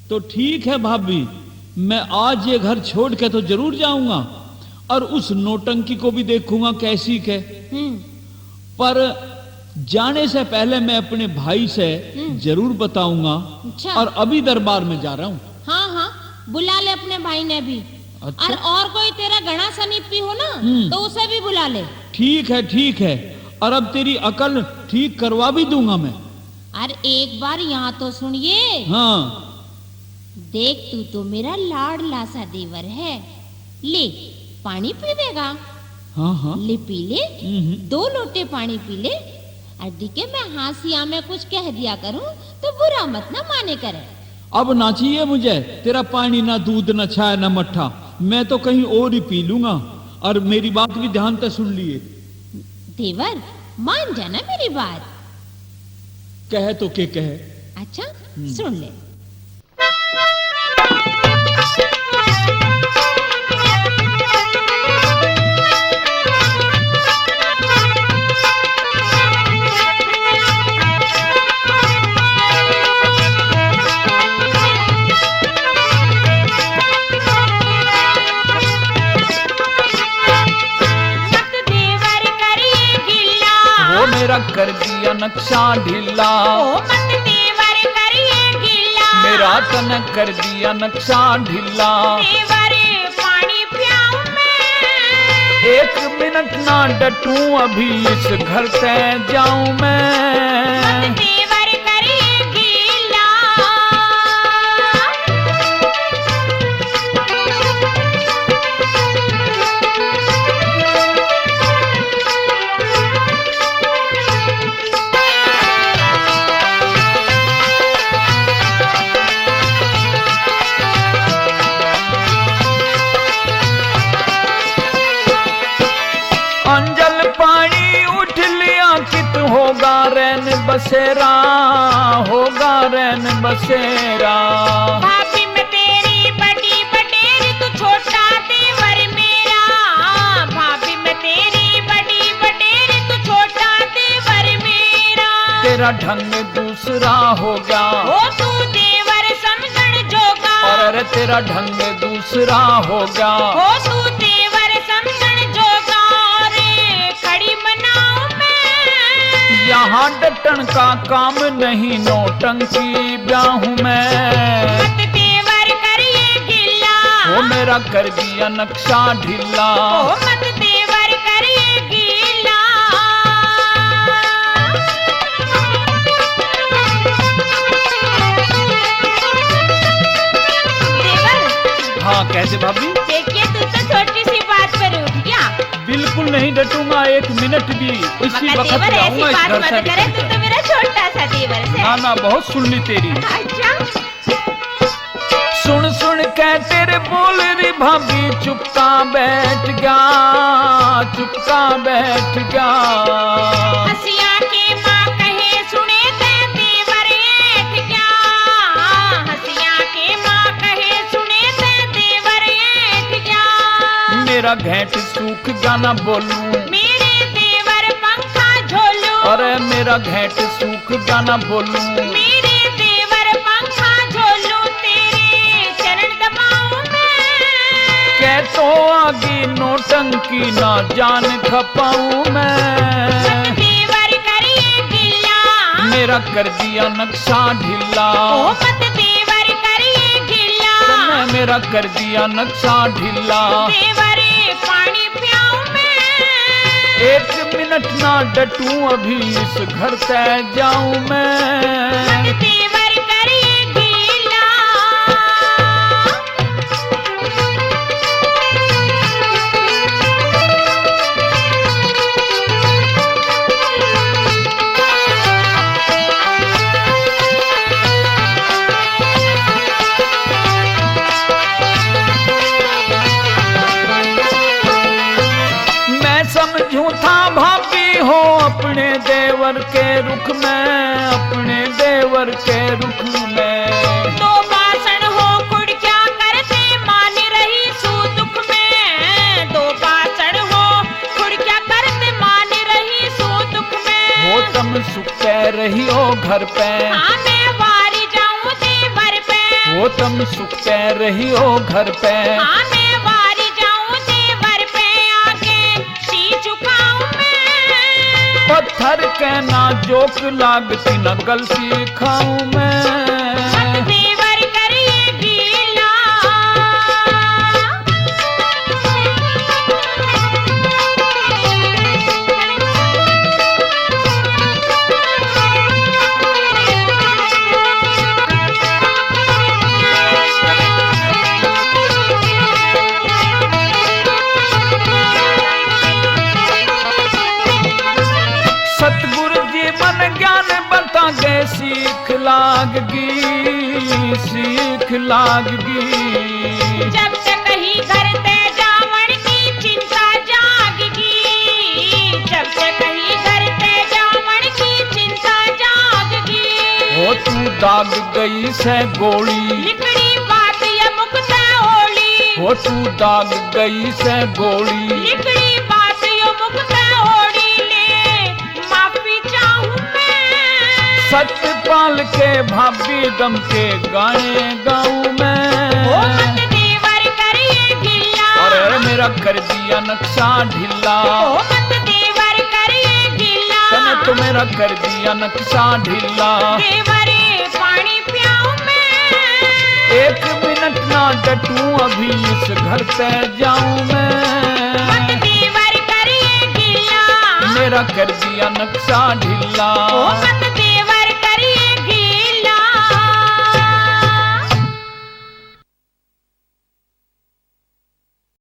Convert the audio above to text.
तो ठीक है भाभी, मैं आज ये घर छोड़ के तो जरूर जाऊंगा और उस नौटंकी को भी देखूंगा कैसी के। पर जाने से पहले मैं अपने भाई से जरूर बताऊंगा। अच्छा। और अभी दरबार में जा रहा हूँ। हाँ हाँ, बुला ले अपने भाई ने भी। अच्छा। और कोई तेरा घना समीपी हो ना तो उसे भी बुला ले। ठीक है ठीक है, और अब तेरी अकल ठीक करवा भी दूंगा मैं। अरे एक बार यहाँ तो सुनिए। हाँ। देख तू तो मेरा लाडला सा देवर है, ले पानी पीवेगा? हाँ हाँ। ले पी ले, 2 लोटे पानी पी ले। अड्डी मैं हासिया में कुछ कह दिया करूं तो बुरा मत ना माने करे। अब ना चाहिए मुझे तेरा पानी, ना दूध, ना चाय, ना मट्ठा। मैं तो कहीं और ही पी लूंगा। और मेरी बात भी ध्यान से सुन लिए। देवर मान जाना मेरी बात। कहे तो के कहे। अच्छा सुन ले। मेरा कर दिया नक्शा ढीला, ओ मत देवर करिए गिला। मेरा तन कर दिया नक्शा ढीला। देवर पानी पियाऊं मैं? 1 मिनट ना डटूं, अभी इस घर से जाऊं मैं। मत देवर करिए गिला। अंजल पानी उठ लिया, कित होगा रैन बसेरा, होगा रैन बसेरा। भाभी मैं तेरी बड़ी बटेर, तू छोटा देवर मेरा। भाभी मैं तेरी बड़ी बटेर, तू छोटा देवर मेरा। तेरा ढंग दूसरा होगा, ओ तू देवर समझण जोगा। और अरे तेरा ढंग दूसरा होगा। ओ तू देवर समझण जोगा। रे खड़ी मनाऊं मैं? यहाँ डटन का काम नहीं, नौटंकी ब्याहूं मैं। मत देवर करिए गिला। वो मेरा कर दिया नक्शा ढीला। ओ मत देवर करिए गिला। देवर हाँ कैसे भाभी? देखिए तू तो छोटी सी बात पर उठ गया। बिल्कुल नहीं डटूंगा 1 मिनट भी। इसी मगर वक्त देवर ऐसी जाऊंगा इस बात घर मत से। करे, तू तो मेरा छोटा सा देवर है। ना ना, बहुत सुन ली तेरी। अच्छा सुन सुन के तेरे बोल रही भाभी, चुपका बैठ गया, चुपका बैठ गया। हसिया के माँ कहे सुने ते देवर ऐठ गया। हसिया के माँ कहे सुने ते देवर ऐठ गया। मेरा घेंट सूख गाना बोलूं, मेरे देवर पंखा झोलू। अरे मेरा घेंट सूख गाना बोलूं। मेरे देवर पंखा झोलू, तेरे चरण दबाऊं मैं? कह तो आगे नौटंकी, ना जान खपाऊं मैं। देवर करिए गिला। मेरा कर दिया नक्शा ढीला। ओ मत देवर करिए गिला। मेरा कर दिया नक्शा ढीला। देवर पानी पियाऊं मैं? 1 मिनट ना डटूं, अभी इस घर से जाऊं मैं। मत देवर करिए गिला। समझूं था भाभी हो अपने देवर के रुख में, अपने देवर के रुख में। तो बासन हो कुड़क्या करते मान रही सू दुख में। दो बासन हो कुड़क्या करते मान रही सू दुख में। हो तुम सुख कह रही हो घर पे, हाँ मैं वारी जाऊं देवर पे। वो तुम सुख पे रही हो घर पे। हाँ मैं वारी जाऊं देवर पे आके सी झुकाऊं मैं। पत्थर के ना जोक लागती न गलती खाऊं मैं। मत देवर करिए गीला। सतगुरु जी मन ज्ञान बता गए सीख लागगी, सीख लागगी। जब तक ही घर ते जावण की चिंता जागगी, जब तक ही घर ते जावण की चिंता जागगी। वो तू दाग गई से गोली, लिकड़ी बात ये मुकता होली। वो तू दाग गई से गोली। लिकड़ी बात ये मुकता होली ले माफी चाहूं मैं। सतपाल के भाभी गम के गाने गाऊं मैं। ओ मत देवर करिए गिल्ला। अरे मेरा कर दिया नक्शा ढीला। ओ मत देवर करिए गिल्ला। तने तो मेरा कर दिया नक्शा ढीला। देवरे पानी पियाऊं मैं। एक मिनट ना डटूं अभी इस घर पे जाऊं मैं। मत देवर करिए गिल्ला। मेरा कर दिया नक्शा ढीला। ओ मत